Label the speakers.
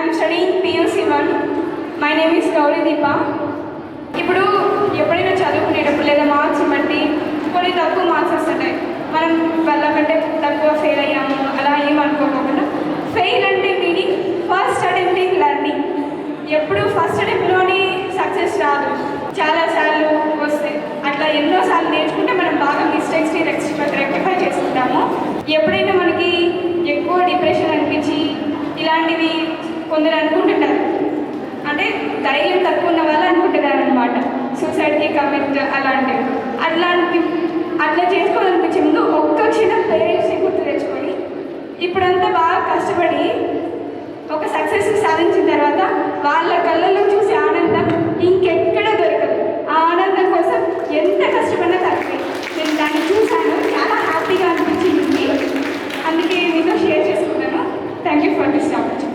Speaker 1: I'm studying PUC 1. My name is Gauri Deepa. ఇప్పుడు ఎప్పుడైనా చదువుకునేటప్పుడు లేదా మార్క్స్ బట్టి కొన్ని తక్కువ మార్క్స్ వస్తుంటాయి. మనం వాళ్ళకంటే తక్కువ ఫెయిల్ అయ్యాము అలా ఏమనుకోకుండా, ఫెయిల్ అంటే meaning first attempt in learning. ఎప్పుడు ఫస్ట్ అటెంప్ట్లోని సక్సెస్ రాదు, చాలాసార్లు వస్తాయి. అట్లా ఎన్నోసార్లు నేర్చుకుంటే మనం బాగా మిస్టేక్స్ని రెక్టిఫై చేసుకుంటాము. ఎప్పుడైనా మనకి ఎక్కువ డిప్రెషన్ అనిపించి ఇలాంటివి కొందరు అనుకుంటుంటారు, అంటే ధైర్యం తక్కువ ఉన్న వాళ్ళు అనుకుంటున్నారు అనమాట, సూసైడ్కి కమిట్ అట్లా చేసుకోవాలనిపించే ముందు ఒక్క క్షణం పేరెంట్స్ని గుర్తు తెచ్చుకొని ఇప్పుడంతా బాగా కష్టపడి ఒక సక్సెస్ సాధించిన తర్వాత వాళ్ళ కళ్ళల్లో చూసే ఆనందం ఇంకెక్కడ దొరకదు. ఆ ఆనందం కోసం ఎంత కష్టపడినా తక్కువే. నేను దాన్ని చూశాను, చాలా హ్యాపీగా అనిపించింది. అందుకే మీతో షేర్ చేసుకున్నాను. Thank you for this opportunity.